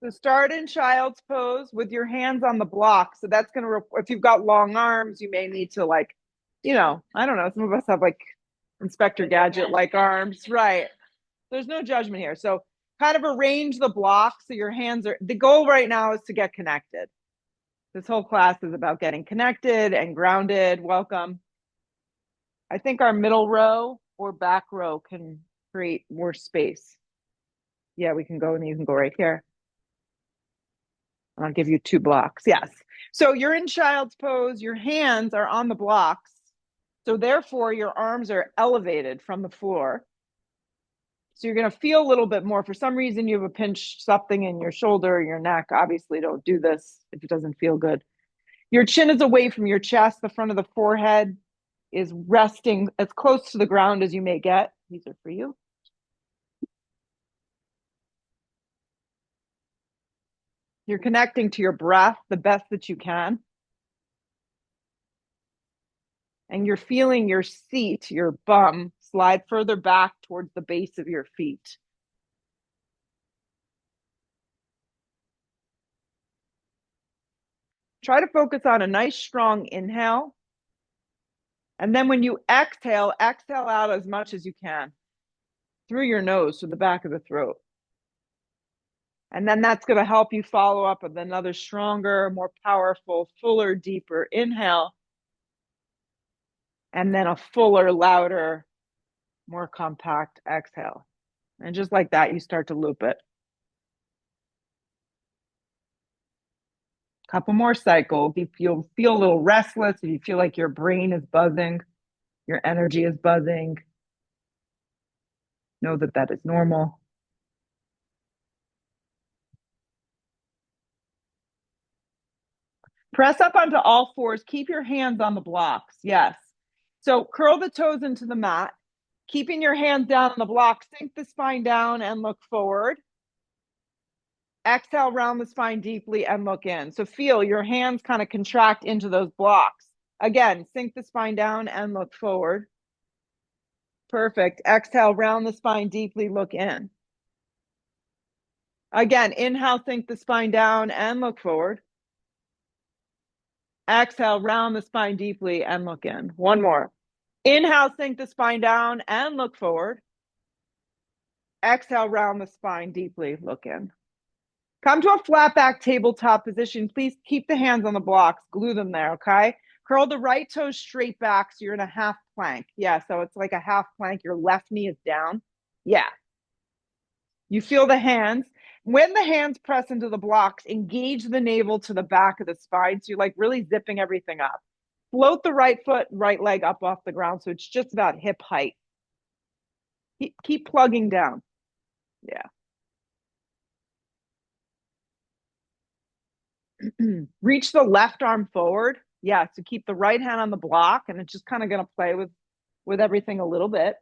So start in child's pose with your hands on the block. So that's going to, if you've got long arms, you may need to like, I don't know. Some of us have like Inspector Gadget like arms, right? There's no judgment here. So kind of arrange the block so your hands are, the goal right now is to get connected. This whole class is about getting connected and grounded. Welcome. I think our middle row or back row can create more space. Yeah, we can go and you can go right here. I'll give you 2 blocks. Yes. So you're in child's pose. Your hands are on the blocks. So therefore, your arms are elevated from the floor. So you're going to feel a little bit more. For some reason, you have a pinch something in your shoulder or your neck. Obviously, don't do this if it doesn't feel good. Your chin is away from your chest. The front of the forehead is resting as close to the ground as you may get. These are for you. You're connecting to your breath the best that you can. And you're feeling your seat, your bum, slide further back towards the base of your feet. Try to focus on a nice strong inhale. And then when you exhale, exhale out as much as you can through your nose to the back of the throat. And then that's going to help you follow up with another stronger, more powerful, fuller, deeper inhale. And then a fuller, louder, more compact exhale. And just like that, you start to loop it. Couple more cycles. If you feel a little restless, if you feel like your brain is buzzing, your energy is buzzing, know that that is normal. Press up onto all fours. Keep your hands on the blocks. Yes. So curl the toes into the mat. Keeping your hands down on the block, sink the spine down and look forward. Exhale, round the spine deeply and look in. So feel your hands kind of contract into those blocks. Again, sink the spine down and look forward. Perfect. Exhale, round the spine deeply, look in. Again, inhale, sink the spine down and look forward. Exhale, round the spine deeply and look in. One more. Inhale, sink the spine down and look forward. Exhale, round the spine deeply, look in. Come to a flat back tabletop position. Please keep the hands on the blocks, glue them there, okay? Curl the right toes straight back so you're in a half plank. Yeah, so it's like a half plank. Your left knee is down. Yeah. You feel the hands. When the hands press into the blocks, engage the navel to the back of the spine. So you're like really zipping everything up. Float the right foot, right leg up off the ground. So it's just about hip height. Keep plugging down. Yeah. Reach the left arm forward. Yeah, so keep the right hand on the block, and it's just kind of going to play with everything a little bit.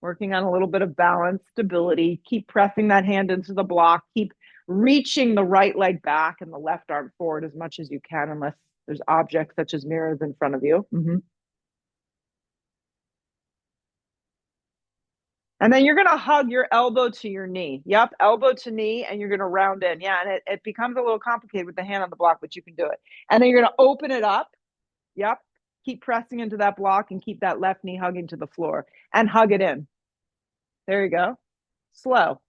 Working on a little bit of balance, stability. Keep pressing that hand into the block. Keep reaching the right leg back and the left arm forward as much as you can, unless there's objects such as mirrors in front of you. And then you're going to hug your elbow to your knee. Yep, elbow to knee, and you're going to round in. Yeah, and it becomes a little complicated with the hand on the block, but you can do it. And then you're going to open it up. Yep, keep pressing into that block and keep that left knee hugging to the floor and hug it in. There you go. Slow.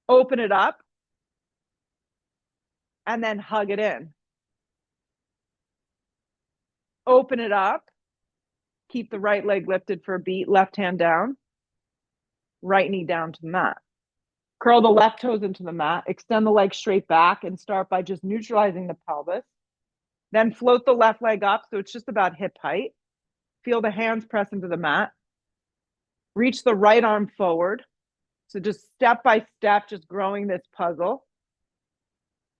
Open it up and then hug it in. Open it up. Keep the right leg lifted for a beat. Left hand down. Right knee down to the mat. Curl the left toes into the mat. Extend the leg straight back and start by just neutralizing the pelvis. Then float the left leg up so it's just about hip height. Feel the hands press into the mat. Reach the right arm forward. So just step by step, just growing this puzzle.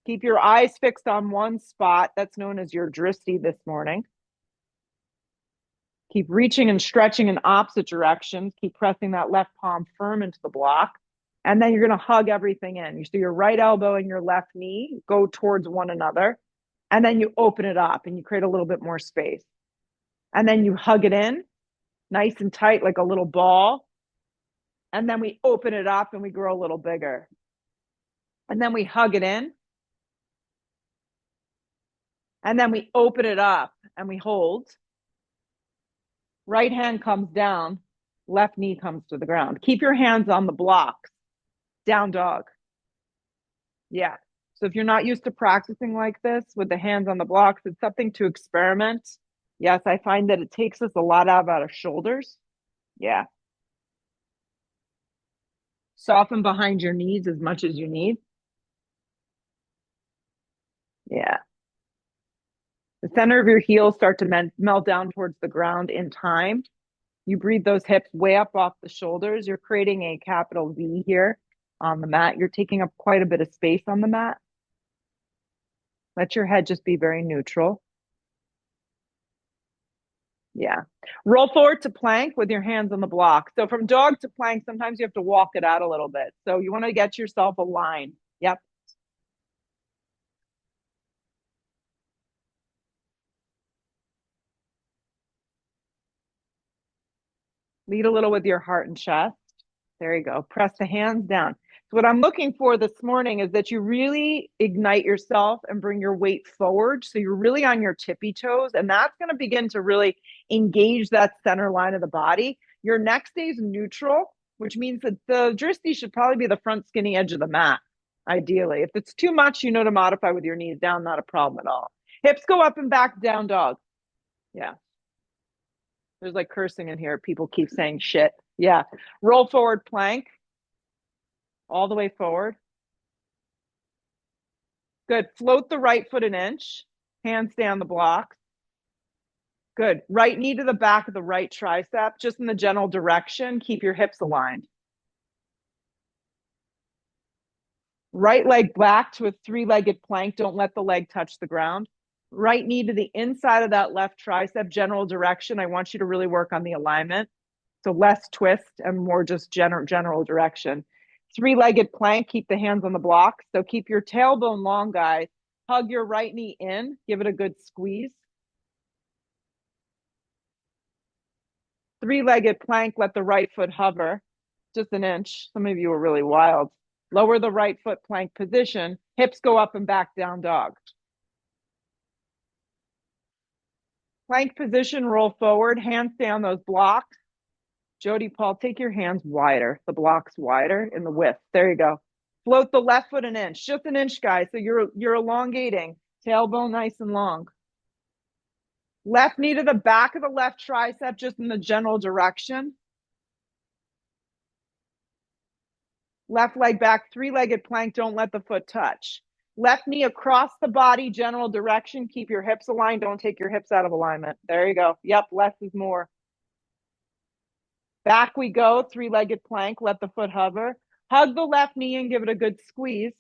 Keep your eyes fixed on one spot. That's known as your drishti this morning. Keep reaching and stretching in opposite directions. Keep pressing that left palm firm into the block. And then you're going to hug everything in. So your right elbow and your left knee go towards one another. And then you open it up and you create a little bit more space. And then you hug it in, nice and tight, like a little ball. And then we open it up and we grow a little bigger. And then we hug it in. And then we open it up and we hold. Right hand comes down, left knee comes to the ground. Keep your hands on the blocks. Down dog. Yeah. So if you're not used to practicing like this with the hands on the blocks, it's something to experiment. Yes, I find that it takes us a lot out of our shoulders. Yeah. Soften behind your knees as much as you need. Yeah. The center of your heels start to melt down towards the ground in time. You breathe those hips way up off the shoulders. You're creating a capital V here on the mat. You're taking up quite a bit of space on the mat. Let your head just be very neutral. Yeah. Roll forward to plank with your hands on the block. So from dog to plank, sometimes you have to walk it out a little bit. So you want to get yourself a line. Yep. Lead a little with your heart and chest. There you go. Press the hands down. So what I'm looking for this morning is that you really ignite yourself and bring your weight forward. So you're really on your tippy toes, and that's going to begin to really engage that center line of the body. Your neck stays neutral, which means that the drishti should probably be the front skinny edge of the mat, ideally. If it's too much, you know to modify with your knees down, not a problem at all. Hips go up and back, down dog. Yeah. There's like cursing in here. People keep saying shit. Yeah. Roll forward plank all the way forward. Good. Float the right foot an inch. Hands stay on the blocks. Good. Right knee to the back of the right tricep, just in the general direction. Keep your hips aligned. Right leg back to a three-legged plank. Don't let the leg touch the ground. Right knee to the inside of that left tricep, general direction. I want you to really work on the alignment. So less twist and more just general direction. Three-legged plank, keep the hands on the block. So keep your tailbone long, guys. Hug your right knee in, give it a good squeeze. Three-legged plank, let the right foot hover just an inch. Some of you are really wild. Lower the right foot plank position. Hips go up and back, down dog. Plank position, roll forward. Hands stay on those blocks. Jody, Paul, take your hands wider. The blocks wider in the width. There you go. Float the left foot an inch, just an inch, guys. So you're elongating. Tailbone nice and long. Left knee to the back of the left tricep, just in the general direction. Left leg back, three-legged plank. Don't let the foot touch. Left knee across the body, general direction. Keep your hips aligned. Don't take your hips out of alignment. There you go. Yep, less is more. Back we go, three-legged plank. Let the foot hover. Hug the left knee and give it a good squeeze.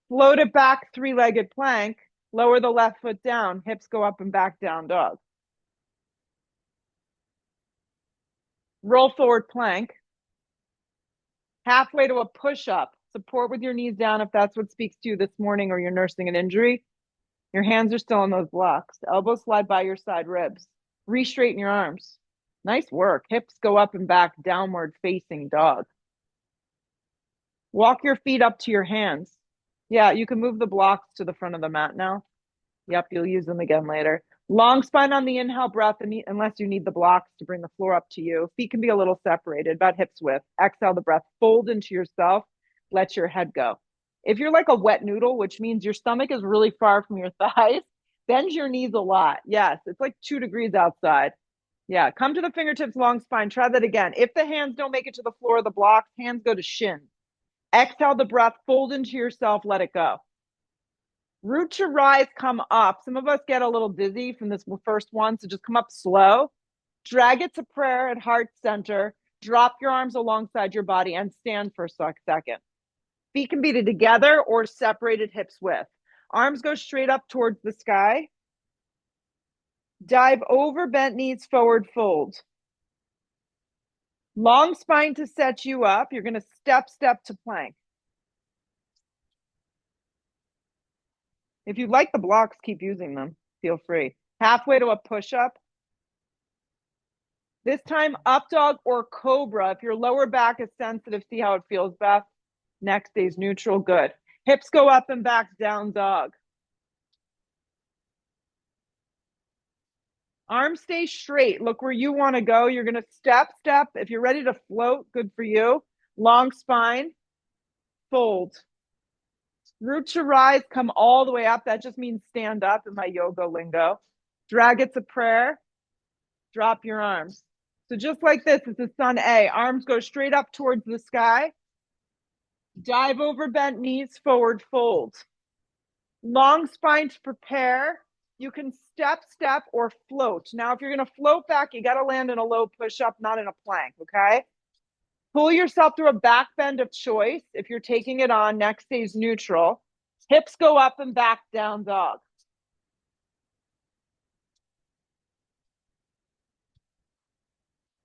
Float it back, three-legged plank. Lower the left foot down. Hips go up and back, down dog. Roll forward plank. Halfway to a push-up. Support with your knees down if that's what speaks to you this morning or you're nursing an injury. Your hands are still on those blocks. Elbows slide by your side ribs. Re-straighten your arms. Nice work. Hips go up and back, downward facing dog. Walk your feet up to your hands. Yeah, you can move the blocks to the front of the mat now. Yep, you'll use them again later. Long spine on the inhale breath, unless you need the blocks to bring the floor up to you. Feet can be a little separated, about hips width. Exhale the breath, fold into yourself, let your head go. If you're like a wet noodle, which means your stomach is really far from your thighs, bend your knees a lot. Yes, it's like 2 degrees outside. Yeah, come to the fingertips, long spine. Try that again. If the hands don't make it to the floor of the blocks, hands go to shins. Exhale the breath, fold into yourself, let it go. Root to rise, come up. Some of us get a little dizzy from this first one, so just come up slow. Drag it to prayer at heart center. Drop your arms alongside your body and stand for a second. Feet can be together or separated hips width. Arms go straight up towards the sky. Dive over, bent knees, forward fold. Long spine to set you up. You're going to step to plank. If you like the blocks, keep using them. Feel free. Halfway to a push-up. This time, up dog or cobra. If your lower back is sensitive, see how it feels, Beth. Neck stays neutral. Good. Hips go up and back, down dog. Arms stay straight. Look where you want to go. You're going to step. If you're ready to float, good for you. Long spine, fold. Root to rise, come all the way up. That just means stand up in my yoga lingo. Drag it to prayer. Drop your arms. So just like this, it's a sun A. Arms go straight up towards the sky. Dive over bent knees, forward fold. Long spine to prepare. You can step, or float. Now, if you're going to float back, you got to land in a low push-up, not in a plank, okay? Pull yourself through a back bend of choice. If you're taking it on, neck stays neutral. Hips go up and back, down dog.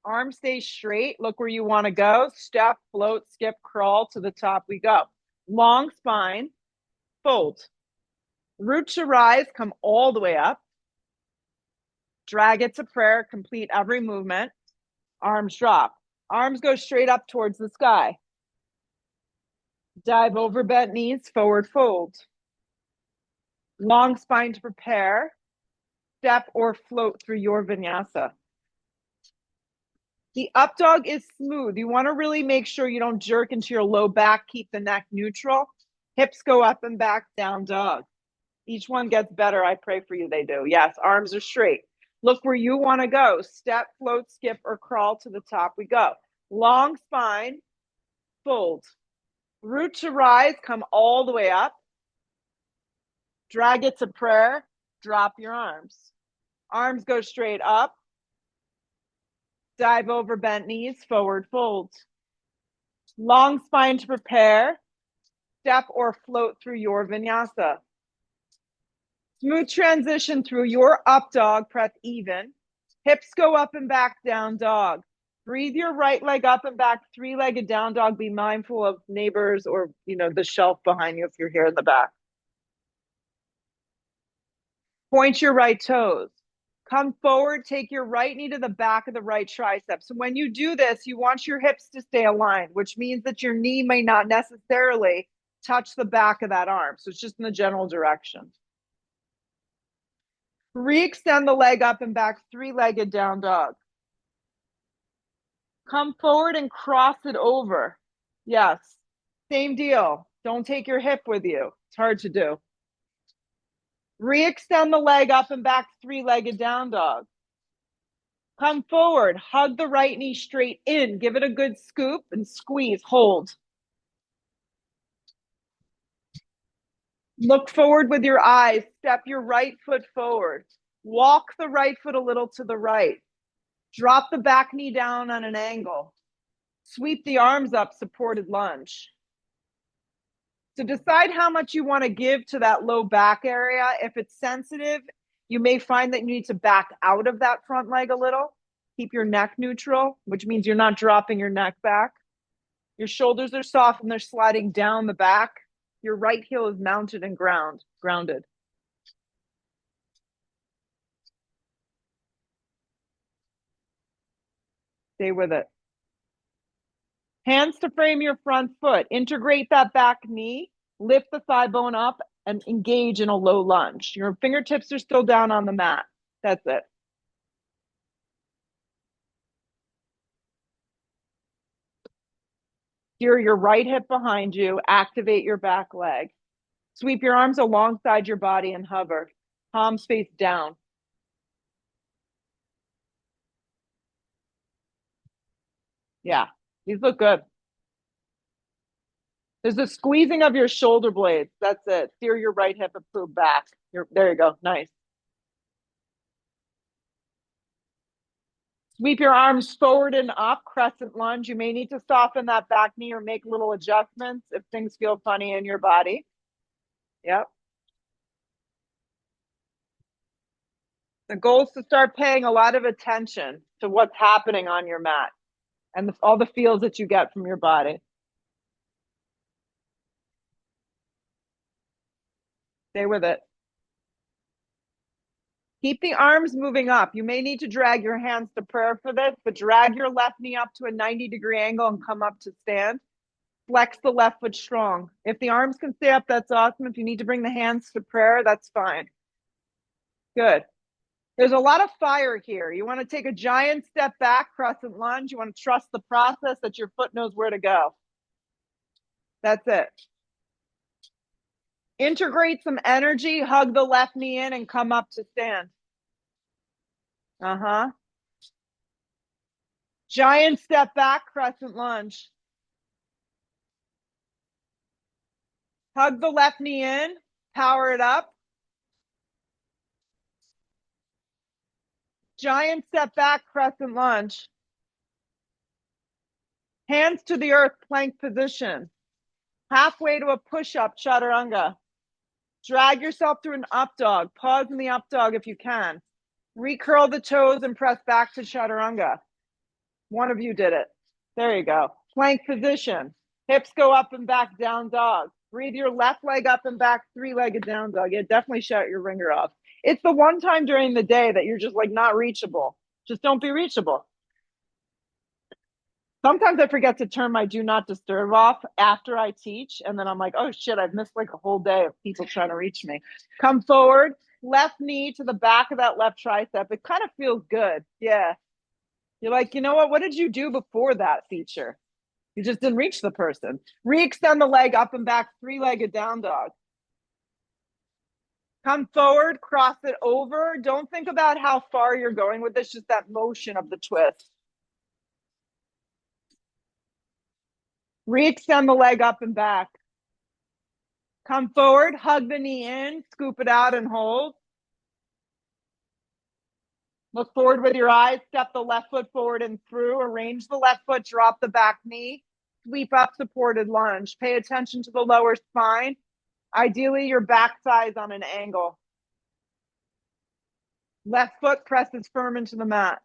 Arms stay straight. Look where you want to go. Step, float, skip, crawl. To the top we go. Long spine, fold. Root to rise, come all the way up. Drag it to prayer, complete every movement. Arms drop. Arms go straight up towards the sky. Dive over bent knees, forward fold. Long spine to prepare. Step or float through your vinyasa. The up dog is smooth. You want to really make sure you don't jerk into your low back. Keep the neck neutral. Hips go up and back, down dog. Each one gets better. I pray for you they do. Yes, arms are straight. Look where you want to go. Step, float, skip, or crawl. To the top we go. Long spine, fold. Root to rise, come all the way up. Drag it to prayer. Drop your arms. Arms go straight up. Dive over bent knees, forward fold. Long spine to prepare. Step or float through your vinyasa. Smooth transition through your up dog, press even. Hips go up and back, down dog. Breathe your right leg up and back, three-legged down dog. Be mindful of neighbors or, the shelf behind you if you're here in the back. Point your right toes. Come forward, take your right knee to the back of the right tricep. So when you do this, you want your hips to stay aligned, which means that your knee may not necessarily touch the back of that arm. So it's just in the general direction. Re-extend the leg up and back, three-legged down dog. Come forward and cross it over. Yes, same deal. Don't take your hip with you. It's hard to do. Re-extend the leg up and back, three-legged down dog. Come forward, hug the right knee straight in, give it a good scoop and squeeze, hold. Look forward with your eyes, step your right foot forward. Walk the right foot a little to the right. Drop the back knee down on an angle. Sweep the arms up, supported lunge. So decide how much you want to give to that low back area. If it's sensitive, you may find that you need to back out of that front leg a little. Keep your neck neutral, which means you're not dropping your neck back. Your shoulders are soft and they're sliding down the back. Your right heel is mounted and grounded. Stay with it. Hands to frame your front foot. Integrate that back knee. Lift the thigh bone up and engage in a low lunge. Your fingertips are still down on the mat. That's it. Steer your right hip behind you. Activate your back leg. Sweep your arms alongside your body and hover. Palms face down. Yeah, these look good. There's a squeezing of your shoulder blades. That's it. Steer your right hip and pull back. There you go. Nice. Sweep your arms forward and up, crescent lunge. You may need to soften that back knee or make little adjustments if things feel funny in your body. Yep. The goal is to start paying a lot of attention to what's happening on your mat and all the feels that you get from your body. Stay with it. Keep the arms moving up. You may need to drag your hands to prayer for this, but drag your left knee up to a 90-degree angle and come up to stand. Flex the left foot strong. If the arms can stay up, that's awesome. If you need to bring the hands to prayer, that's fine. Good. There's a lot of fire here. You want to take a giant step back, crescent lunge. You want to trust the process that your foot knows where to go. That's it. Integrate some energy, hug the left knee in and come up to stand. Giant step back, crescent lunge. Hug the left knee in, power it up. Giant step back, crescent lunge. Hands to the earth, plank position. Halfway to a push-up, chaturanga. Drag yourself through an up dog. Pause in the up dog if you can. Recurl the toes and press back to chaturanga. One of you did it. There you go. Plank position. Hips go up and back, down dog. Breathe your left leg up and back, three-legged down dog. Yeah, definitely shout your ringer off. It's the one time during the day that you're just like not reachable. Just don't be reachable. Sometimes I forget to turn my do not disturb off after I teach. And then I'm like, oh shit, I've missed like a whole day of people trying to reach me. Come forward, left knee to the back of that left tricep. It kind of feels good. Yeah. You're like, you know what? What did you do before that feature? You just didn't reach the person. Re-extend the leg up and back, three-legged down dog. Come forward, cross it over. Don't think about how far you're going with this, just that motion of the twist. Re-extend the leg up and back. Come forward, hug the knee in, scoop it out and hold. Look forward with your eyes, step the left foot forward and through, arrange the left foot, drop the back knee, sweep up, supported lunge. Pay attention to the lower spine. Ideally, your back thigh is on an angle. Left foot presses firm into the mat.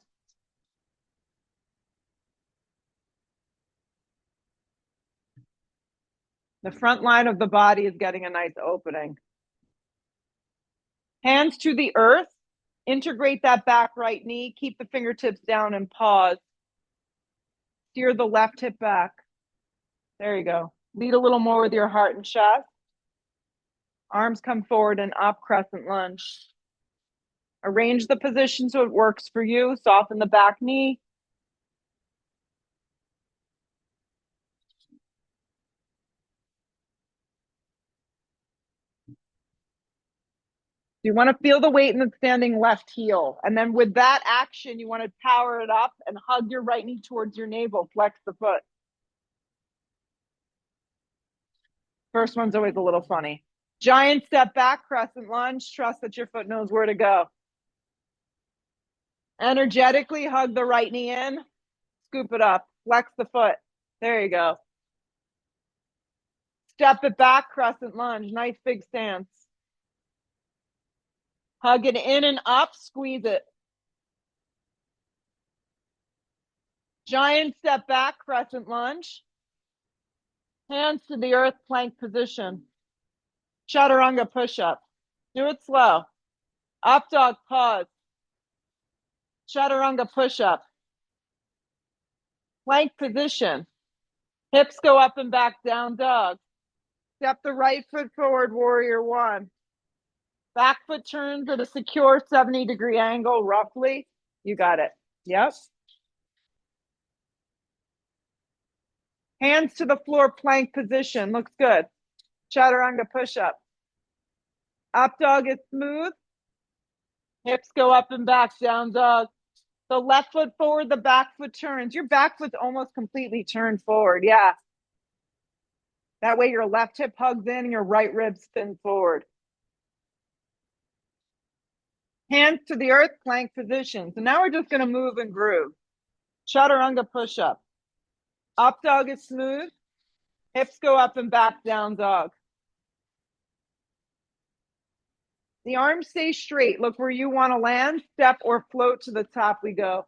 The front line of the body is getting a nice opening. Hands to the earth. Integrate that back right knee. Keep the fingertips down and pause. Steer the left hip back. There you go. Lead a little more with your heart and chest. Arms come forward and up, crescent lunge. Arrange the position so it works for you. Soften the back knee. You want to feel the weight in the standing left heel. And then with that action, you want to power it up and hug your right knee towards your navel. Flex the foot. First one's always a little funny. Giant step back, crescent lunge. Trust that your foot knows where to go. Energetically hug the right knee in. Scoop it up. Flex the foot. There you go. Step it back, crescent lunge. Nice big stance. Hug it in and up. Squeeze it. Giant step back, crescent lunge. Hands to the earth, plank position. Chaturanga push-up. Do it slow. Up dog, pause. Chaturanga push-up. Plank position. Hips go up and back, down dog. Step the right foot forward, warrior one. Back foot turns at a secure 70-degree angle, roughly. You got it. Yep. Hands to the floor, plank position. Looks good. Chaturanga push-up. Up dog is smooth. Hips go up and back, down dog. The left foot forward, the back foot turns. Your back foot's almost completely turned forward. Yeah. That way your left hip hugs in and your right rib spins forward. Hands to the earth, plank position. So now we're just going to move and groove. Chaturanga push-up. Up dog is smooth. Hips go up and back, down dog. The arms stay straight. Look where you want to land. Step or float to the top we go.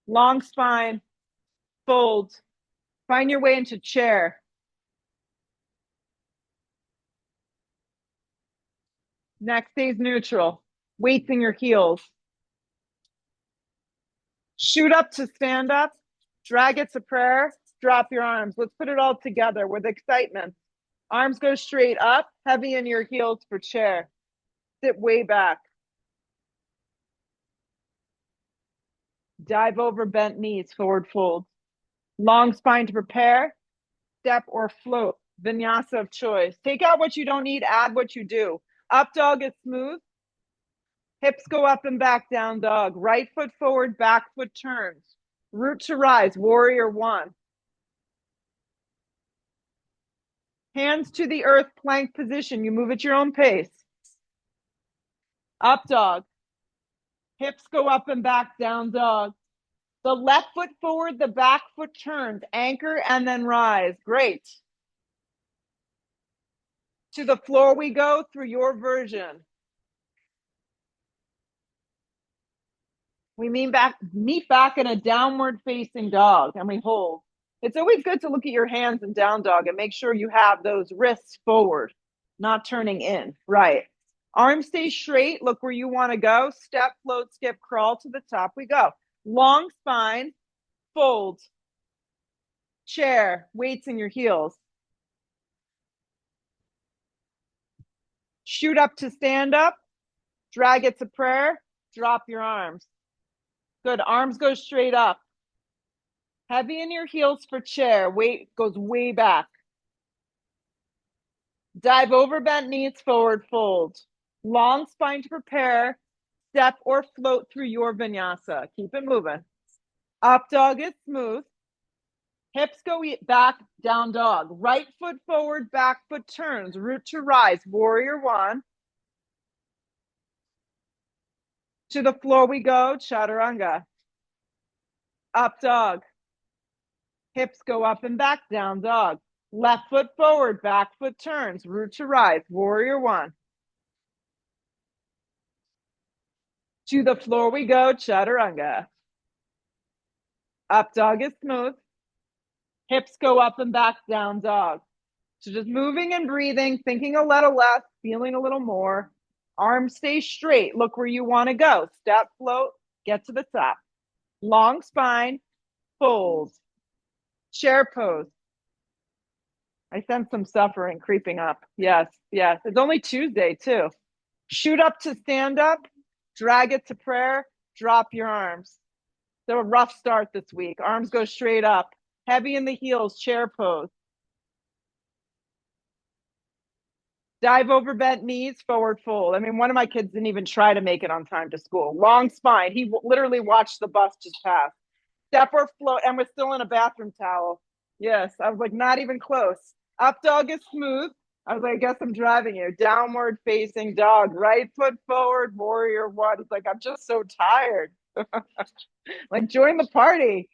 Long spine. Fold. Find your way into chair. Neck stays neutral. Weights in your heels. Shoot up to stand up. Drag it to prayer. Drop your arms. Let's put it all together with excitement. Arms go straight up. Heavy in your heels for chair. Sit way back. Dive over bent knees, forward fold. Long spine to prepare. Step or float. Vinyasa of choice. Take out what you don't need, add what you do. Up dog is smooth. Hips go up and back, down dog. Right foot forward, back foot turns. Root to rise, warrior one. Hands to the earth, plank position. You move at your own pace. Up dog. Hips go up and back, down dog. The left foot forward, the back foot turns. Anchor and then rise. Great. To the floor we go through your version. We meet back in a downward facing dog and we hold. It's always good to look at your hands in down dog and make sure you have those wrists forward, not turning in. Right. Arms stay straight. Look where you want to go. Step, float, skip, crawl to the top. We go. Long spine, fold, chair, weights in your heels. Shoot up to stand up. Drag it to prayer. Drop your arms. Good. Arms go straight up. Heavy in your heels for chair. Weight goes way back. Dive over bent knees, forward fold. Long spine to prepare. Step or float through your vinyasa. Keep it moving. Up dog is smooth. Hips go back, down dog. Right foot forward, back foot turns. Root to rise, warrior one. To the floor we go, chaturanga. Up dog. Hips go up and back, down dog. Left foot forward, back foot turns. Root to rise, warrior one. To the floor we go, chaturanga. Up dog is smooth. Hips go up and back, down dog. So just moving and breathing, thinking a little less, feeling a little more. Arms stay straight. Look where you want to go. Step, float, get to the top. Long spine, fold. Chair pose. I sense some suffering creeping up. Yes, yes. It's only Tuesday, too. Shoot up to stand up. Drag it to prayer. Drop your arms. So a rough start this week. Arms go straight up. Heavy in the heels, chair pose. Dive over bent knees, forward fold. I mean, one of my kids didn't even try to make it on time to school. Long spine. He literally watched the bus just pass. Step or float, and we're still in a bathroom towel. Yes, I was like, not even close. Up dog is smooth. I was like, I guess I'm driving you. Downward facing dog. Right foot forward, warrior one. It's like, I'm just so tired. Like, join the party.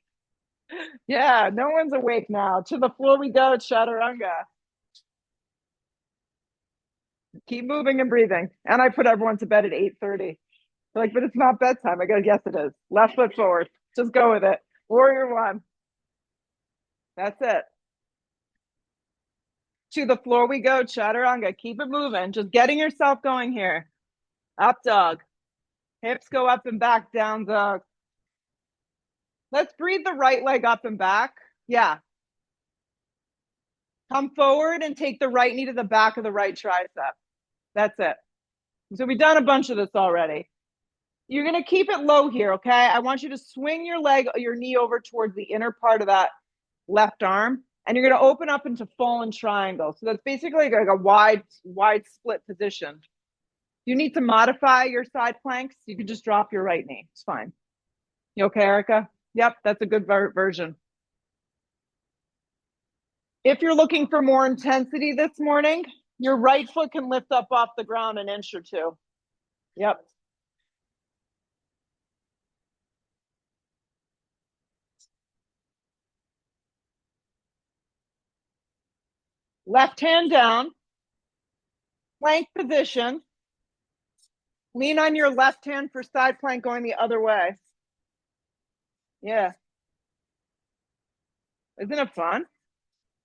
Yeah, no one's awake now. To the floor we go, chaturanga. Keep moving and breathing. And I put everyone to bed at 8:30. They're like, but it's not bedtime. I go, yes, it is. Left foot forward. Just go with it. Warrior one. That's it. To the floor we go, chaturanga. Keep it moving. Just getting yourself going here. Up dog. Hips go up and back, down dog. Let's breathe the right leg up and back. Yeah. Come forward and take the right knee to the back of the right tricep. That's it. So we've done a bunch of this already. You're going to keep it low here, okay? I want you to swing your knee over towards the inner part of that left arm, and you're going to open up into fallen triangle. So that's basically like a wide split position. You need to modify your side planks. You can just drop your right knee. It's fine. You okay, Erica? Yep, that's a good version. If you're looking for more intensity this morning, your right foot can lift up off the ground an inch or two. Yep. Left hand down, plank position. Lean on your left hand for side plank going the other way. Yeah. Isn't it fun?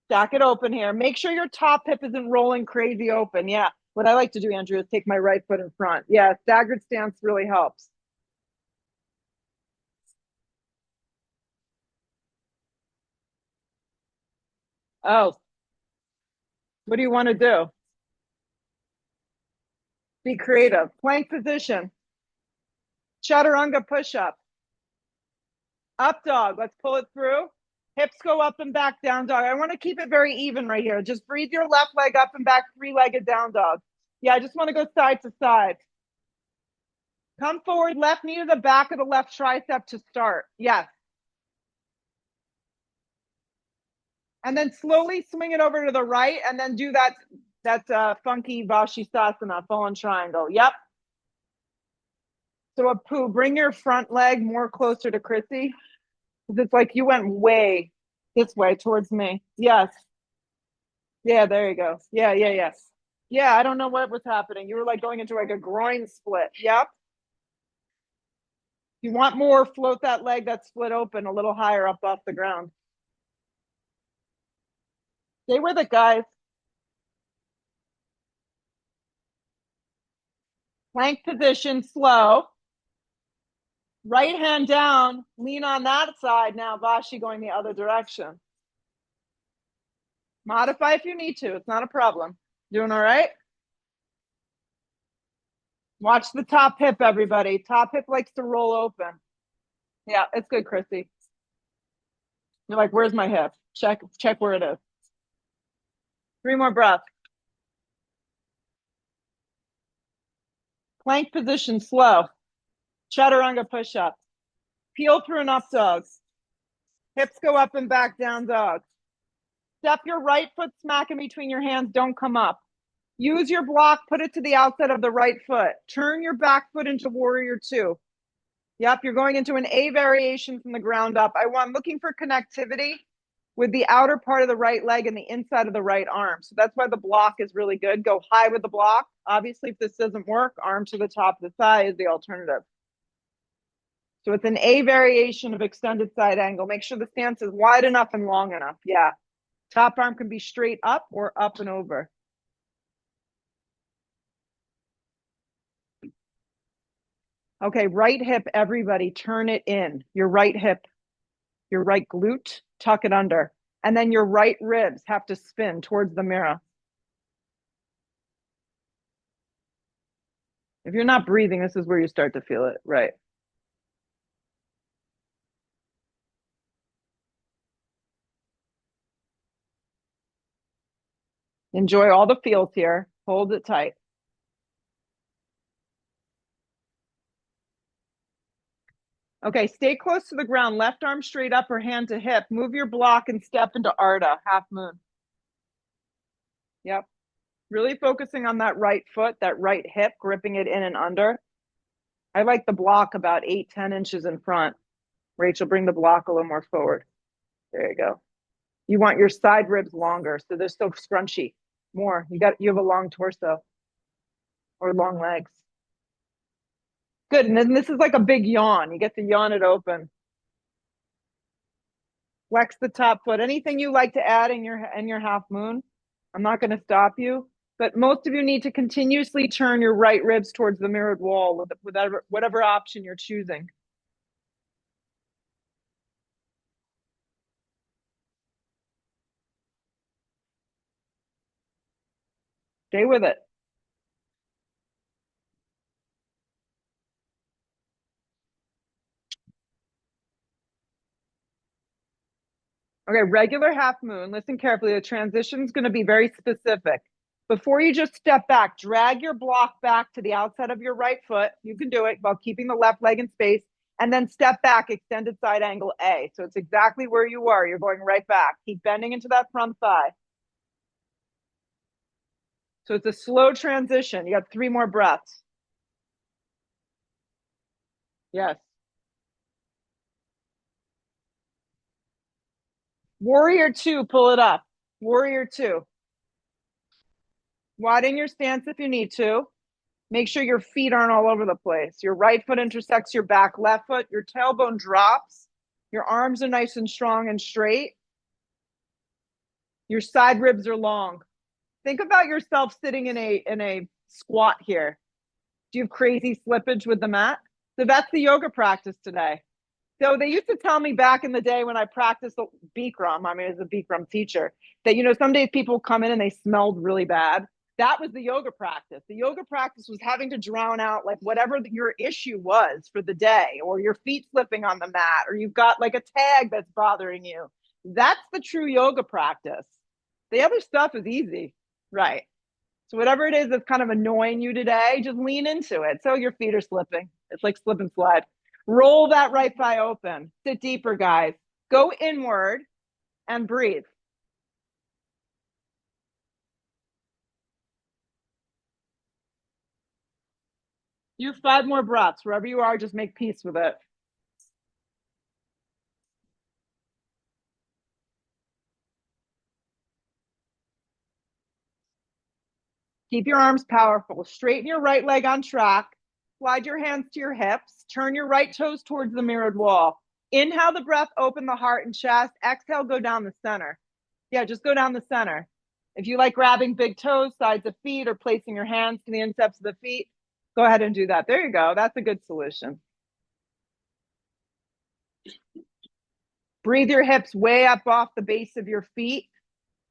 Stack it open here. Make sure your top hip isn't rolling crazy open. Yeah. What I like to do, Andrew, is take my right foot in front. Yeah, staggered stance really helps. Oh, what do you want to do? Be creative. Plank position. Chaturanga push-up. Up dog. Let's pull it through. Hips go up and back, down dog. I want to keep it very even right here. Just breathe your left leg up and back, three-legged down dog. Yeah, I just want to go side to side. Come forward, left knee to the back of the left tricep to start. Yes. And then slowly swing it over to the right and then do that funky Vashisthasana, fallen triangle. Yep. So Apu, bring your front leg more closer to Chrissy. Because it's like you went way this way towards me. Yes. Yeah, there you go. Yeah, yeah, yes. Yeah, I don't know what was happening. You were like going into like a groin split. Yep. You want more, float that leg that's split open a little higher up off the ground. Stay with it, guys. Plank position, slow. Right hand down, lean on that side now, Vashi going the other direction. Modify if you need to. It's not a problem. Doing all right? Watch the top hip, everybody. Top hip likes to roll open. Yeah, it's good, Chrissy. You're like, where's my hip? Check where it is. 3 more breaths. Plank position, slow. Chaturanga push-up. Peel through an up dog. Hips go up and back, down dog. Step your right foot smack in between your hands. Don't come up. Use your block. Put it to the outside of the right foot. Turn your back foot into warrior 2. Yep, you're going into an A variation from the ground up. I'm looking for connectivity with the outer part of the right leg and the inside of the right arm. So that's why the block is really good. Go high with the block. Obviously, if this doesn't work, arm to the top of the thigh is the alternative. So it's an A variation of extended side angle. Make sure the stance is wide enough and long enough. Yeah. Top arm can be straight up or up and over. Okay, right hip, everybody, turn it in. Your right hip, your right glute, tuck it under. And then your right ribs have to spin towards the mirror. If you're not breathing, this is where you start to feel it. Right. Enjoy all the feels here. Hold it tight. Okay, stay close to the ground. Left arm straight up or hand to hip. Move your block and step into Ardha, half moon. Yep. Really focusing on that right foot, that right hip, gripping it in and under. I like the block about 8-10 inches in front. Rachel, bring the block a little more forward. There you go. You want your side ribs longer, so they're still scrunchy. More. You have a long torso or long legs. Good. And then this is like a big yawn. You get to yawn it open. Flex the top foot. Anything you like to add in your half moon? I'm not going to stop you, but most of you need to continuously turn your right ribs towards the mirrored wall with whatever option you're choosing. Stay with it. Okay, regular half moon. Listen carefully. The transition is going to be very specific. Before you just step back, drag your block back to the outside of your right foot. You can do it while keeping the left leg in space. And then step back, extended side angle A. So it's exactly where you were. You're going right back. Keep bending into that front thigh. So it's a slow transition. You got 3 more breaths. Yes. Warrior 2, pull it up. Warrior 2. Widen your stance if you need to. Make sure your feet aren't all over the place. Your right foot intersects your back left foot. Your tailbone drops. Your arms are nice and strong and straight. Your side ribs are long. Think about yourself sitting in a squat here. Do you have crazy slippage with the mat? So that's the yoga practice today. So they used to tell me back in the day when I practiced Bikram, I mean, as a Bikram teacher, that, some days people come in and they smelled really bad. That was the yoga practice. The yoga practice was having to drown out like whatever your issue was for the day, or your feet slipping on the mat, or you've got like a tag that's bothering you. That's the true yoga practice. The other stuff is easy, right? So whatever it is that's kind of annoying you today, just lean into it. So your feet are slipping. It's like slip and slide. Roll that right thigh open. Sit deeper, guys. Go inward and breathe. You have 5 more breaths. Wherever you are, just make peace with it. Keep your arms powerful. Straighten your right leg on track. Slide your hands to your hips. Turn your right toes towards the mirrored wall. Inhale the breath, open the heart and chest. Exhale, go down the center. Yeah, just go down the center. If you like grabbing big toes, sides of feet, or placing your hands to the insteps of the feet, go ahead and do that. There you go. That's a good solution. Breathe your hips way up off the base of your feet.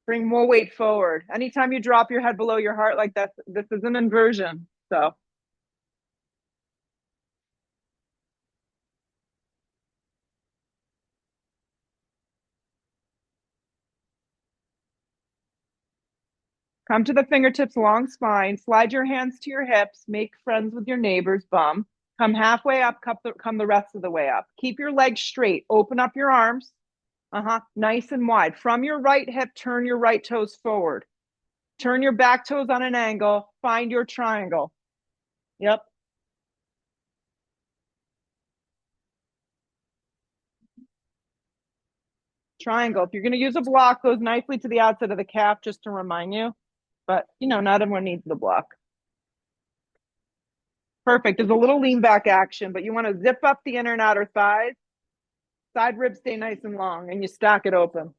Bring more weight forward. Anytime you drop your head below your heart like that, this is an inversion. So come to the fingertips, long spine. Slide your hands to your hips. Make friends with your neighbor's bum. Come halfway up, come the rest of the way up. Keep your legs straight. Open up your arms. Nice and wide. From your right hip, turn your right toes forward. Turn your back toes on an angle. Find your triangle. Yep. Triangle. If you're going to use a block, goes nicely to the outside of the calf, just to remind you. But, not everyone needs the block. Perfect. There's a little lean back action, but you want to zip up the inner and outer thighs. Side ribs stay nice and long, and you stack it open.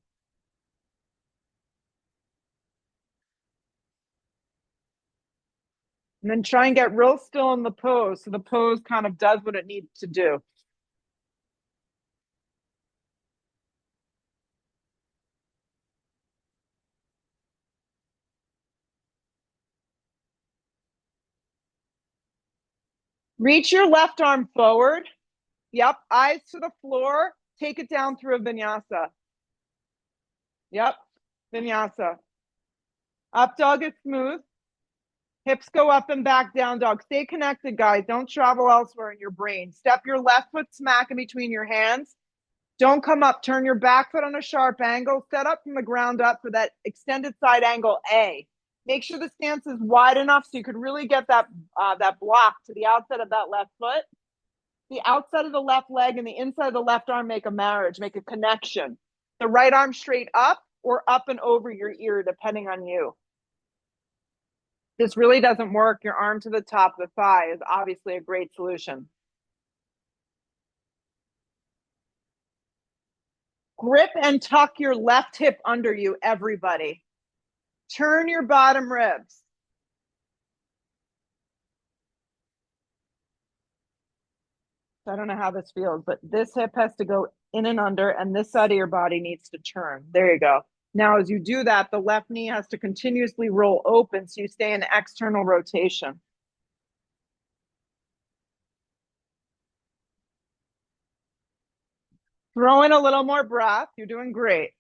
And then try and get real still in the pose, so the pose kind of does what it needs to do. Reach your left arm forward. Yep. Eyes to the floor. Take it down through a vinyasa. Yep. Vinyasa. Up dog is smooth. Hips go up and back, down dog. Stay connected, guys. Don't travel elsewhere in your brain. Step your left foot smack in between your hands. Don't come up. Turn your back foot on a sharp angle. Set up from the ground up for that extended side angle A. Make sure the stance is wide enough so you could really get that block to the outside of that left foot. The outside of the left leg and the inside of the left arm make a marriage, make a connection. The right arm straight up or up and over your ear, depending on you. This really doesn't work. Your arm to the top of the thigh is obviously a great solution. Grip and tuck your left hip under you, everybody. Turn your bottom ribs. I don't know how this feels, but this hip has to go in and under, and this side of your body needs to turn. There you go. Now, as you do that, the left knee has to continuously roll open so you stay in external rotation. Throw in a little more breath. You're doing great.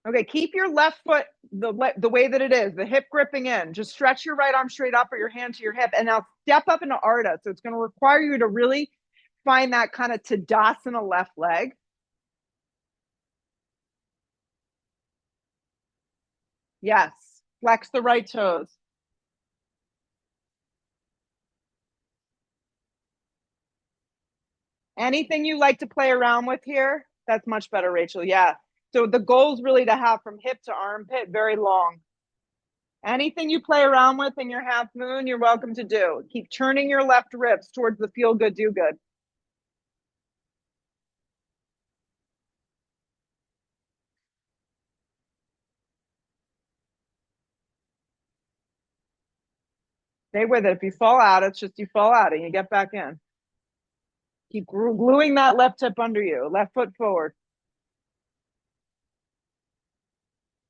Okay, keep your left foot the way that it is, the hip gripping in. Just stretch your right arm straight up or your hand to your hip. And now step up into Ardha. So it's going to require you to really find that kind of Tadasana left leg. Yes. Flex the right toes. Anything you like to play around with here? That's much better, Rachel. Yeah. So the goal is really to have from hip to armpit very long. Anything you play around with in your half moon, you're welcome to do. Keep turning your left ribs towards the feel good, do good. Stay with it. If you fall out, it's just you fall out and you get back in. Keep gluing that left hip under you. Left foot forward.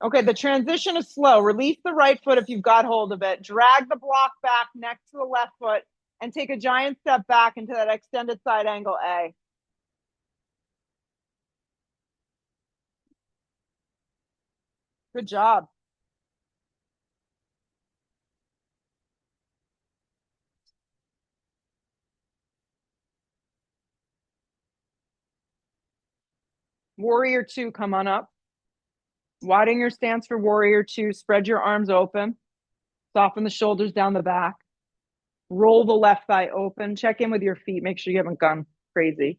Okay, the transition is slow. Release the right foot if you've got hold of it. Drag the block back next to the left foot and take a giant step back into that extended side angle A. Good job. Warrior two, come on up. Widen your stance for warrior two. Spread your arms open. Soften the shoulders down the back. Roll the left thigh open. Check in with your feet. Make sure you haven't gone crazy.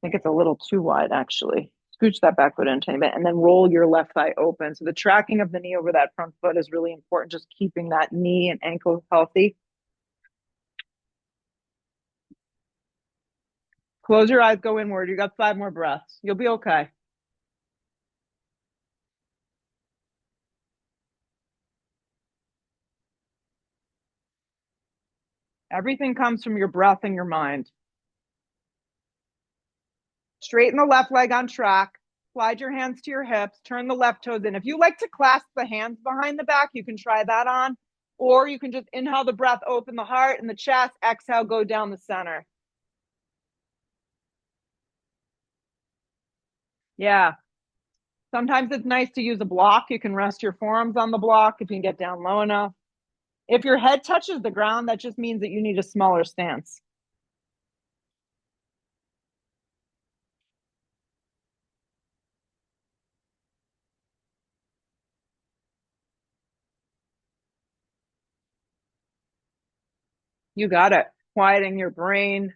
I think it's a little too wide, actually. Scooch that back foot in a tiny bit and then roll your left thigh open. So the tracking of the knee over that front foot is really important, just keeping that knee and ankle healthy. Close your eyes, go inward. You got 5 more breaths. You'll be okay. Everything comes from your breath and your mind. Straighten the left leg on track. Slide your hands to your hips. Turn the left toes in. If you like to clasp the hands behind the back, you can try that on. Or you can just inhale the breath, open the heart and the chest. Exhale, go down the center. Yeah. Sometimes it's nice to use a block. You can rest your forearms on the block if you can get down low enough. If your head touches the ground, that just means that you need a smaller stance. You got it. Quieting your brain.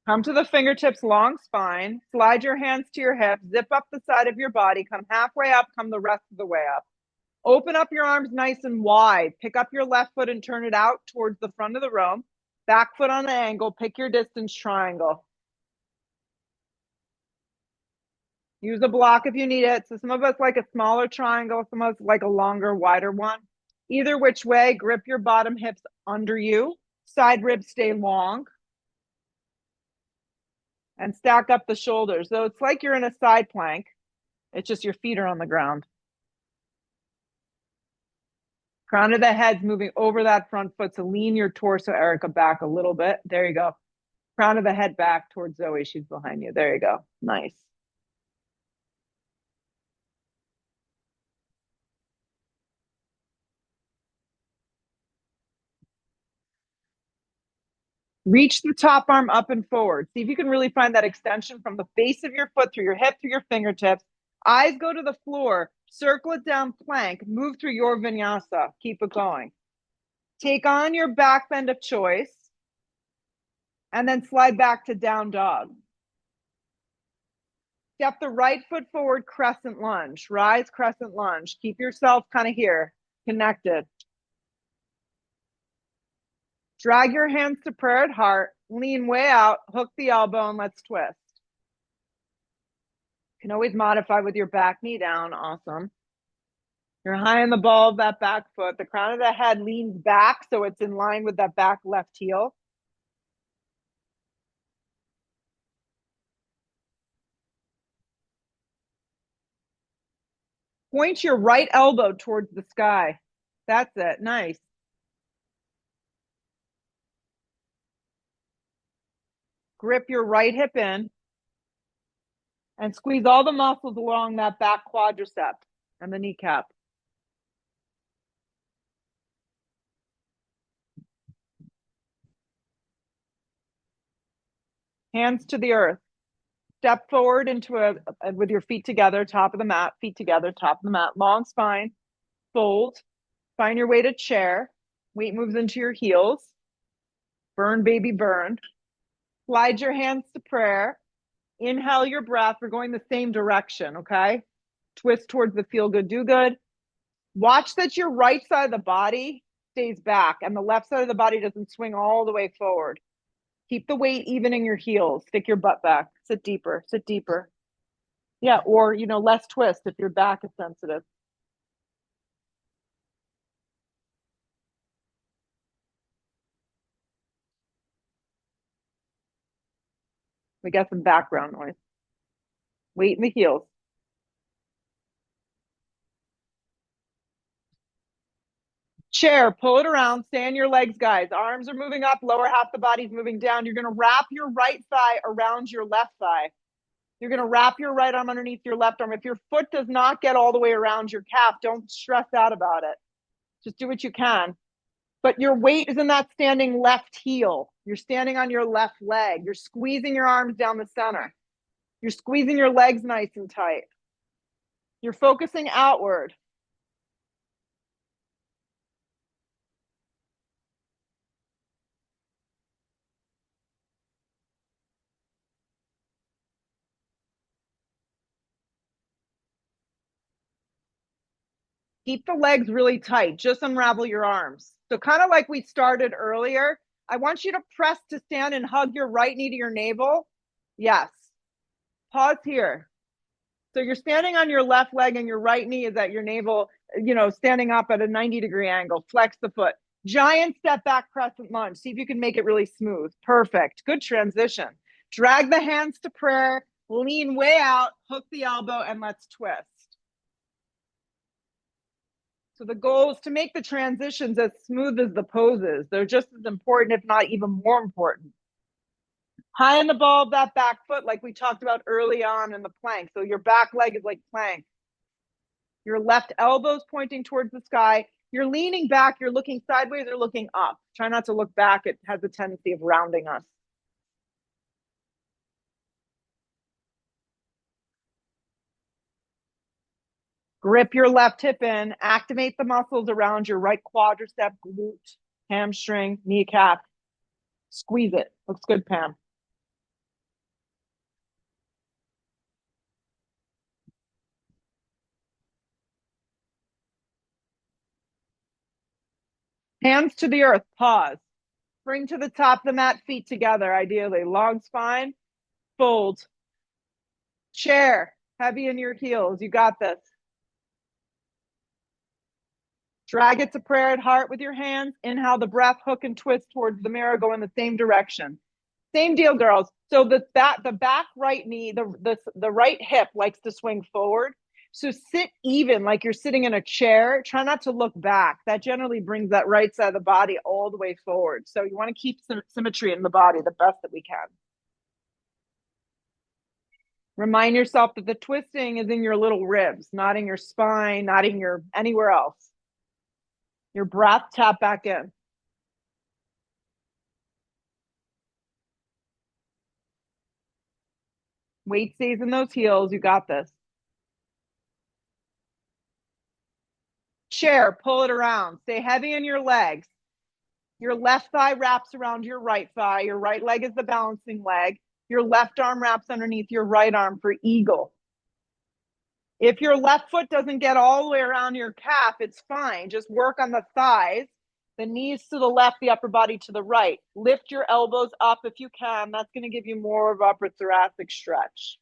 Come to the fingertips, long spine. Slide your hands to your hips. Zip up the side of your body. Come halfway up. Come the rest of the way up. Open up your arms nice and wide. Pick up your left foot and turn it out towards the front of the room. Back foot on an angle. Pick your distance triangle. Use a block if you need it. So some of us like a smaller triangle. Some of us like a longer, wider one. Either which way, grip your bottom hips under you. Side ribs stay long. And stack up the shoulders. So it's like you're in a side plank. It's just your feet are on the ground. Crown of the head's moving over that front foot. So lean your torso, Erica, back a little bit. There you go. Crown of the head back towards Zoe. She's behind you. There you go. Nice. Reach the top arm up and forward. See if you can really find that extension from the base of your foot through your hip, through your fingertips. Eyes go to the floor. Circle it down plank. Move through your vinyasa. Keep it going. Take on your back bend of choice. And then slide back to down dog. Step the right foot forward, crescent lunge. Rise, crescent lunge. Keep yourself kind of here, connected. Drag your hands to prayer at heart. Lean way out. Hook the elbow and let's twist. You can always modify with your back knee down. Awesome. You're high in the ball of that back foot. The crown of the head leans back so it's in line with that back left heel. Point your right elbow towards the sky. That's it. Nice. Grip your right hip in and squeeze all the muscles along that back quadricep and the kneecap. Hands to the earth. Step forward into with your feet together, top of the mat, feet together, top of the mat, long spine, fold, find your way to chair. Weight moves into your heels. Burn, baby, burn. Slide your hands to prayer. Inhale your breath. We're going the same direction, okay? Twist towards the feel good, do good. Watch that your right side of the body stays back and the left side of the body doesn't swing all the way forward. Keep the weight even in your heels. Stick your butt back. Sit deeper, sit deeper. Yeah, or, less twist if your back is sensitive. We got some background noise. Weight in the heels. Chair, pull it around, stay on your legs, guys. Arms are moving up, lower half the body's moving down. You're gonna wrap your right thigh around your left thigh. You're gonna wrap your right arm underneath your left arm. If your foot does not get all the way around your calf, don't stress out about it. Just do what you can. But your weight is in that standing left heel. You're standing on your left leg. You're squeezing your arms down the center. You're squeezing your legs nice and tight. You're focusing outward. Keep the legs really tight. Just unravel your arms. So kind of like we started earlier, I want you to press to stand and hug your right knee to your navel. Yes. Pause here. So you're standing on your left leg and your right knee is at your navel, standing up at a 90-degree angle. Flex the foot. Giant step back crescent lunge. See if you can make it really smooth. Perfect. Good transition. Drag the hands to prayer. Lean way out. Hook the elbow and let's twist. So the goal is to make the transitions as smooth as the poses. They're just as important, if not even more important. High in the ball of that back foot, like we talked about early on in the plank. So your back leg is like plank. Your left elbow's pointing towards the sky. You're leaning back. You're looking sideways or looking up. Try not to look back. It has a tendency of rounding us. Grip your left hip in. Activate the muscles around your right quadricep, glute, hamstring, kneecap. Squeeze it. Looks good, Pam. Hands to the earth. Pause. Bring to the top of the mat, feet together, ideally. Long spine. Fold. Chair. Heavy in your heels. You got this. Drag it to prayer at heart with your hands. Inhale the breath, hook and twist towards the mirror, go in the same direction. Same deal, girls. So the back right knee, the right hip likes to swing forward. So sit even like you're sitting in a chair. Try not to look back. That generally brings that right side of the body all the way forward. So you want to keep some symmetry in the body the best that we can. Remind yourself that the twisting is in your little ribs, not in your spine, not in your anywhere else. Your breath, tap back in. Weight stays in those heels. You got this. Chair, pull it around. Stay heavy in your legs. Your left thigh wraps around your right thigh. Your right leg is the balancing leg. Your left arm wraps underneath your right arm for eagle. If your left foot doesn't get all the way around your calf, it's fine. Just work on the thighs, the knees to the left, the upper body to the right. Lift your elbows up if you can. That's going to give you more of upper thoracic stretch.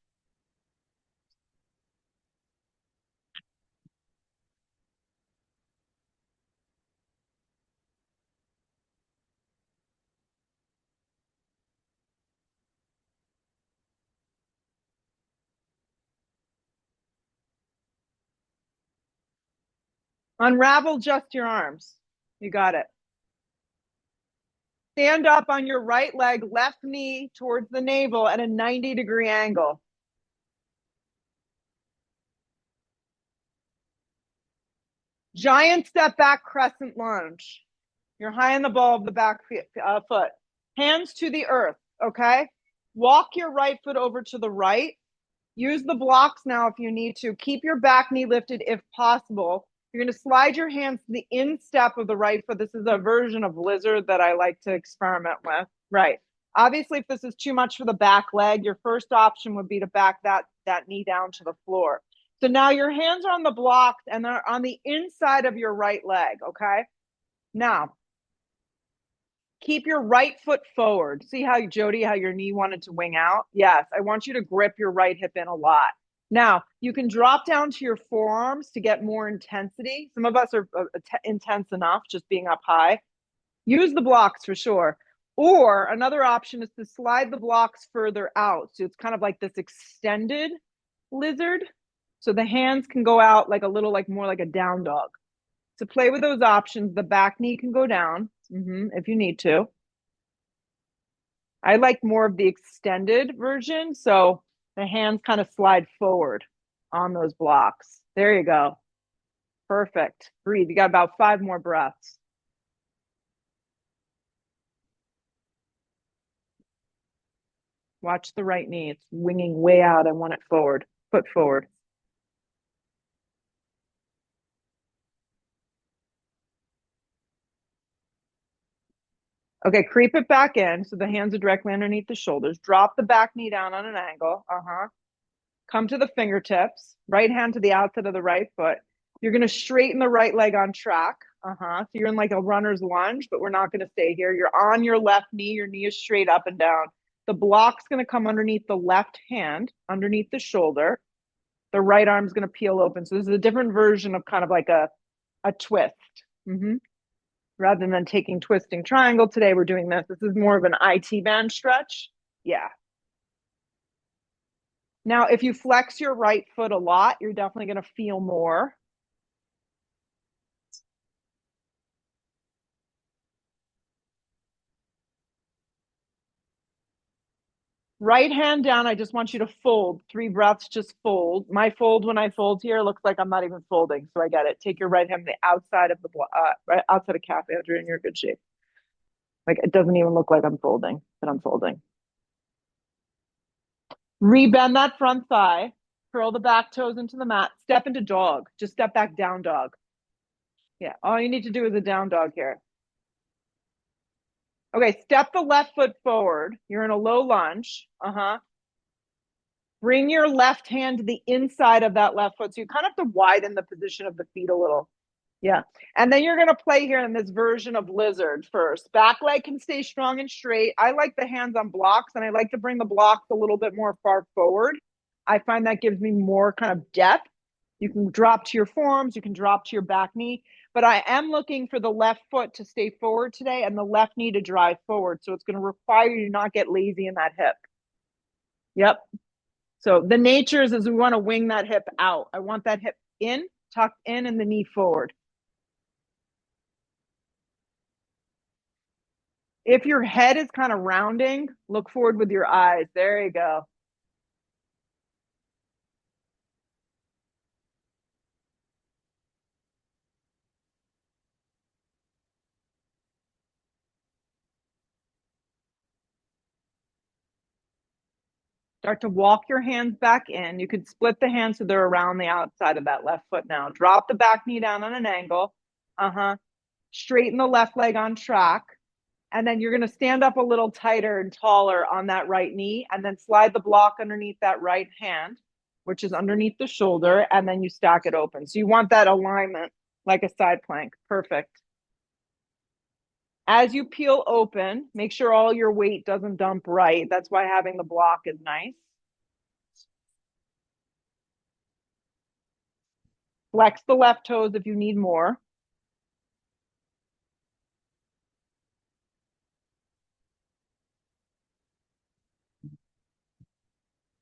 Unravel just your arms. You got it. Stand up on your right leg, left knee towards the navel at a 90-degree angle. Giant step back crescent lunge. You're high in the ball of the back foot. Hands to the earth, okay? Walk your right foot over to the right. Use the blocks now if you need to. Keep your back knee lifted if possible. You're going to slide your hands to the instep of the right foot. This is a version of lizard that I like to experiment with. Right. Obviously, if this is too much for the back leg, your first option would be to back that knee down to the floor. So now your hands are on the blocks and they're on the inside of your right leg, okay? Now, Keep your right foot forward. See how, Jody, how your knee wanted to wing out? Yes, I want you to grip your right hip in a lot. Now, you can drop down to your forearms to get more intensity. Some of us are intense enough just being up high. Use the blocks for sure. Or another option is to slide the blocks further out. So it's kind of like this extended lizard. So the hands can go out like a little, like more like a down dog. To play with those options, the back knee can go down if you need to. I like more of the extended version. So the hands kind of slide forward on those blocks. There you go. Perfect. Breathe. You got about 5 more breaths. Watch the right knee. It's winging way out. I want it forward. Foot forward. Okay, creep it back in so the hands are directly underneath the shoulders. Drop the back knee down on an angle. Come to the fingertips. Right hand to the outside of the right foot. You're going to straighten the right leg on track. So you're in like a runner's lunge, but we're not going to stay here. You're on your left knee. Your knee is straight up and down. The block's going to come underneath the left hand, underneath the shoulder. The right arm's going to peel open. So this is a different version of kind of like a twist. Rather than taking twisting triangle today, we're doing this. This is more of an IT band stretch. Yeah. Now, if you flex your right foot a lot, you're definitely going to feel more. Right hand down. I just want you to fold. 3 breaths, just fold. My fold when I fold here looks like I'm not even folding. So I get it. Take your right hand to the outside of the right outside of calf, Andrew, and you're in good shape. Like it doesn't even look like I'm folding, but I'm folding. Rebend that front thigh. Curl the back toes into the mat. Step into dog. Just step back down dog. Yeah, all you need to do is a down dog here. Okay, step the left foot forward. You're in a low lunge. Bring your left hand to the inside of that left foot. So you kind of have to widen the position of the feet a little. Yeah. And then you're going to play here in this version of lizard first. Back leg can stay strong and straight. I like the hands on blocks, and I like to bring the blocks a little bit more far forward. I find that gives me more kind of depth. You can drop to your forearms, you can drop to your back knee, but I am looking for the left foot to stay forward today and the left knee to drive forward. So it's going to require you to not get lazy in that hip. Yep. So the nature is we want to wing that hip out. I want that hip in, tucked in, and the knee forward. If your head is kind of rounding, look forward with your eyes. There you go. Start to walk your hands back in. You could split the hands so they're around the outside of that left foot now. Drop the back knee down on an angle. Straighten the left leg on track. And then you're going to stand up a little tighter and taller on that right knee, and then slide the block underneath that right hand, which is underneath the shoulder, and then you stack it open. So you want that alignment like a side plank. Perfect. As you peel open, make sure all your weight doesn't dump right. That's why having the block is nice. Flex the left toes if you need more.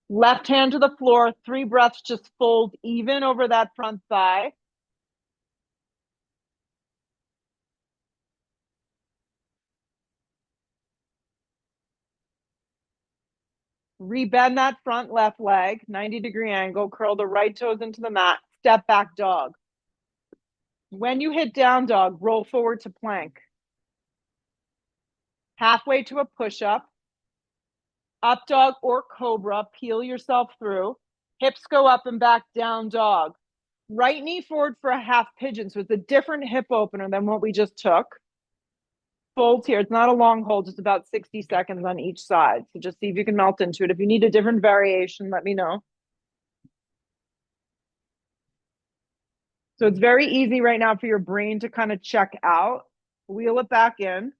Left hand to the floor, 3 breaths, just fold even over that front thigh. Rebend that front left leg, 90-degree angle, curl the right toes into the mat, step back dog. When you hit down dog, roll forward to plank. Halfway to a push-up. Up dog or cobra, peel yourself through. Hips go up and back, down dog. Right knee forward for a half pigeon. So it's a different hip opener than what we just took. Fold here. It's not a long hold, just about 60 seconds on each side. So just see if you can melt into it. If you need a different variation, let me know. So it's very easy right now for your brain to kind of check out. Wheel it back in.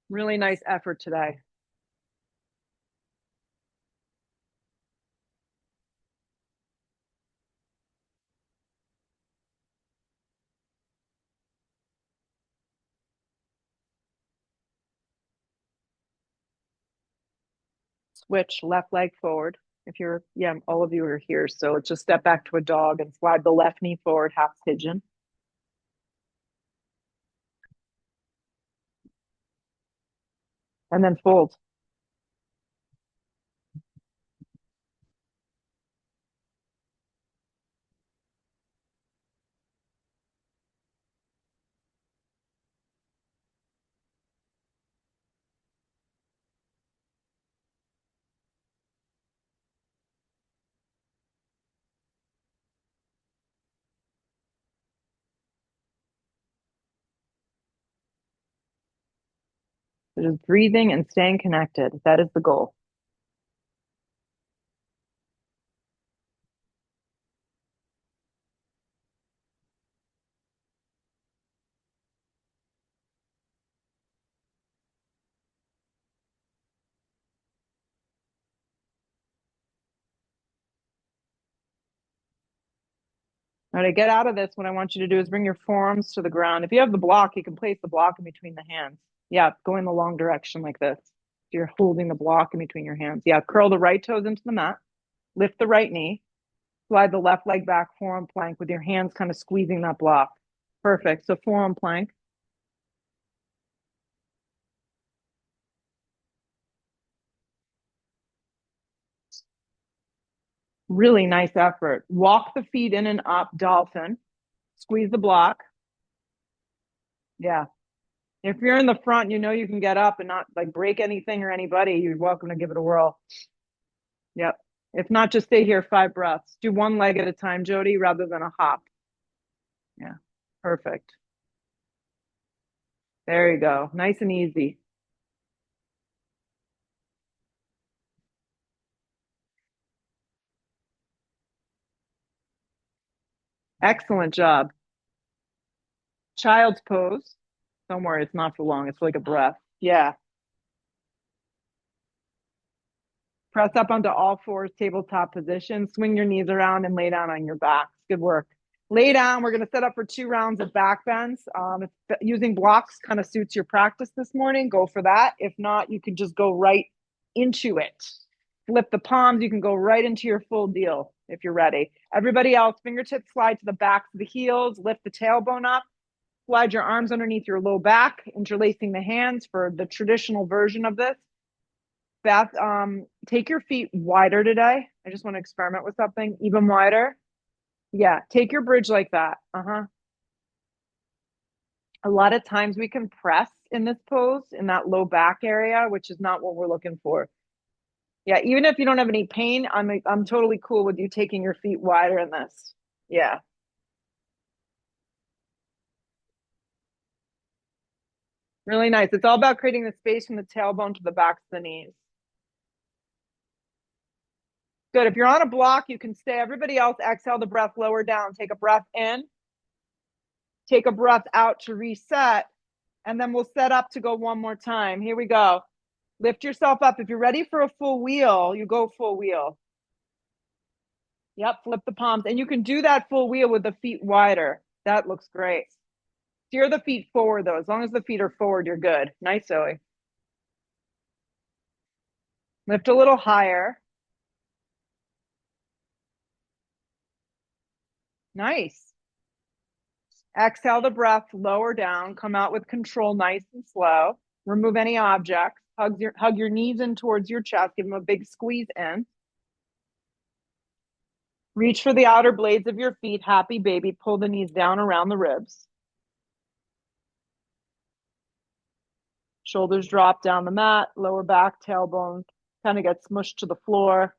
Really nice effort today. Switch left leg forward. If you're, yeah, all of you are here. So just step back to a dog and slide the left knee forward, half pigeon. And then fold. So just breathing and staying connected. That is the goal. Now to get out of this, what I want you to do is bring your forearms to the ground. If you have the block, you can place the block in between the hands. Yeah, go in the long direction like this. You're holding the block in between your hands. Yeah, curl the right toes into the mat. Lift the right knee. Slide the left leg back, forearm plank with your hands kind of squeezing that block. Perfect. So forearm plank. Really nice effort. Walk the feet in and up, dolphin. Squeeze the block. Yeah. If you're in the front, you know you can get up and not like break anything or anybody. You're welcome to give it a whirl. Yep. If not, just stay here 5 breaths. Do one leg at a time, Jody, rather than a hop. Yeah. Perfect. There you go. Nice and easy. Excellent job. Child's pose. Don't worry, it's not for long. It's like a breath. Yeah. Press up onto all fours, tabletop position. Swing your knees around and lay down on your backs. Good work. Lay down. We're going to set up for 2 rounds of back bends. If using blocks kind of suits your practice this morning, go for that. If not, you can just go right into it. Flip the palms. You can go right into your full deal if you're ready. Everybody else, fingertips slide to the backs of the heels. Lift the tailbone up. Slide your arms underneath your low back, interlacing the hands for the traditional version of this. Beth, take your feet wider today. I just want to experiment with something even wider. Yeah, take your bridge like that. Uh-huh. A lot of times we can press in this pose in that low back area, which is not what we're looking for. Yeah, even if you don't have any pain, I'm totally cool with you taking your feet wider in this. Yeah, really nice. It's all about creating the space from the tailbone to the backs of the knees. Good. If you're on a block, you can stay. Everybody else, exhale the breath lower down. Take a breath in, take a breath out to reset, and then we'll set up to go one more time. Here we go. Lift yourself up. If you're ready for a full wheel, you go full wheel. Yep, flip the palms. And you can do that full wheel with the feet wider. That looks great. Steer the feet forward, though. As long as the feet are forward, you're good. Nice, Zoe. Lift a little higher. Nice. Exhale the breath, lower down. Come out with control, nice and slow. Remove any objects. Hug your knees in towards your chest. Give them a big squeeze in. Reach for the outer blades of your feet. Happy baby. Pull the knees down around the ribs. Shoulders drop down the mat. Lower back, tailbone kind of gets smushed to the floor.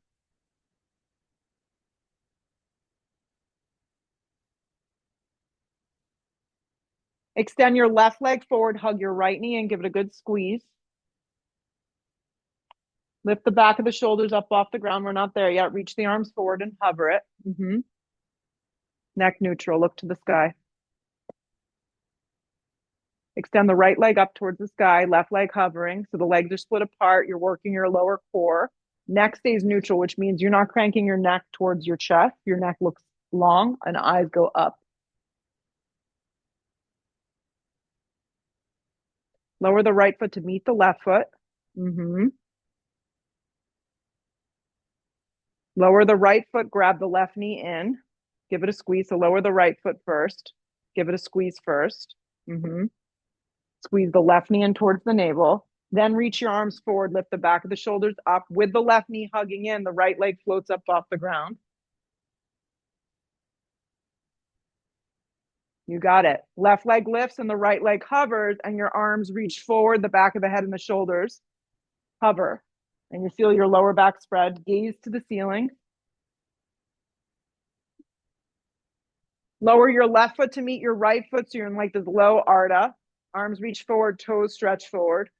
Extend your left leg forward. Hug your right knee and give it a good squeeze. Lift the back of the shoulders up off the ground. We're not there yet. Reach the arms forward and hover it. Neck neutral. Look to the sky. Extend the right leg up towards the sky, left leg hovering. So the legs are split apart. You're working your lower core. Neck stays neutral, which means you're not cranking your neck towards your chest. Your neck looks long and eyes go up. Lower the right foot to meet the left foot. Mm-hmm. Lower the right foot, grab the left knee in. Give it a squeeze. So lower the right foot first. Give it a squeeze first. Mm-hmm. Squeeze the left knee in towards the navel. Then reach your arms forward, lift the back of the shoulders up with the left knee hugging in. The right leg floats up off the ground. You got it. Left leg lifts and the right leg hovers, and your arms reach forward, the back of the head and the shoulders hover. And you feel your lower back spread. Gaze to the ceiling. Lower your left foot to meet your right foot, so you're in like this low arda. Arms reach forward, toes stretch forward.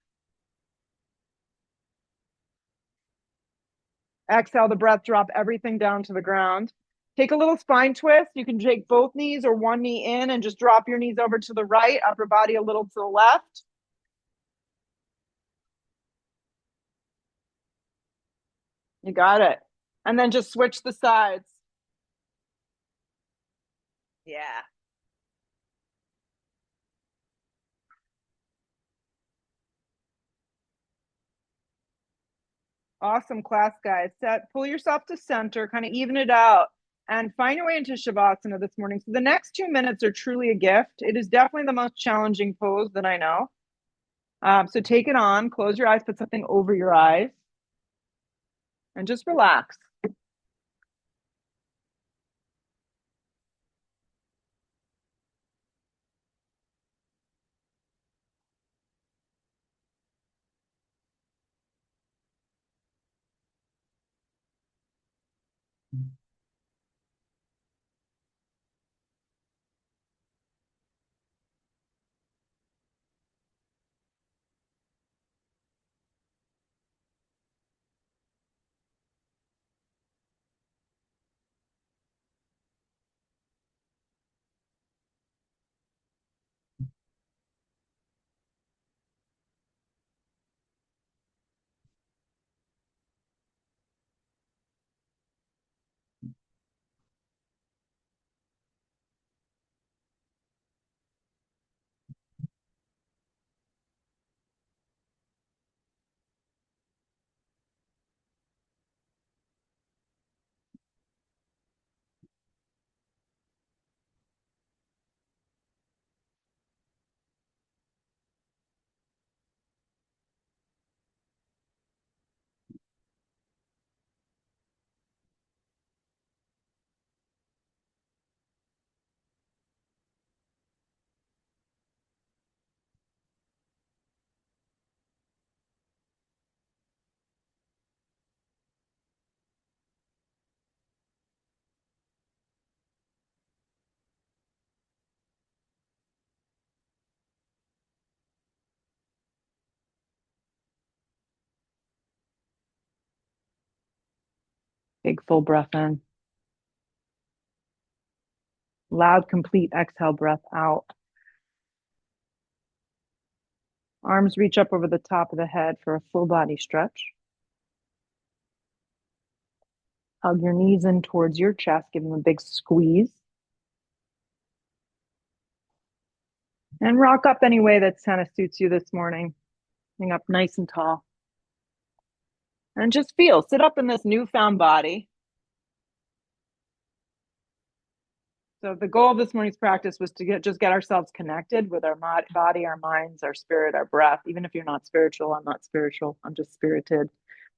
Exhale the breath, drop everything down to the ground. Take a little spine twist. You can take both knees or one knee in and just drop your knees over to the right, upper body a little to the left. You got it. And then just switch the sides. Yeah. Awesome class, guys. Pull yourself to center, kind of even it out, and find your way into Shavasana this morning. So the next 2 minutes are truly a gift. It is definitely the most challenging pose that I know. So take it on, close your eyes, put something over your eyes, and just relax. Big full breath in. Loud, complete exhale breath out. Arms reach up over the top of the head for a full body stretch. Hug your knees in towards your chest, give them a big squeeze. And rock up any way that kind of suits you this morning. Sitting up nice and tall. And just sit up in this newfound body. So the goal of this morning's practice was to get ourselves connected with our body, our minds, our spirit, our breath. Even if you're not spiritual, I'm not spiritual, I'm just spirited.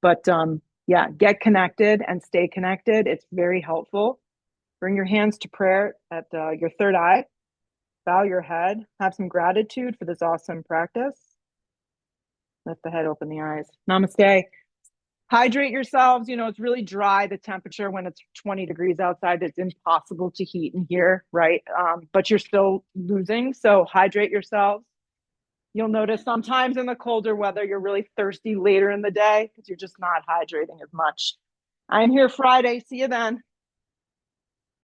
But yeah, get connected and stay connected. It's very helpful. Bring your hands to prayer at your third eye. Bow your head. Have some gratitude for this awesome practice. Lift the head, open the eyes. Namaste. Hydrate yourselves. It's really dry, the temperature when it's 20 degrees outside. It's impossible to heat in here, right? But you're still losing. So hydrate yourselves. You'll notice sometimes in the colder weather, you're really thirsty later in the day because you're just not hydrating as much. I'm here Friday. See you then.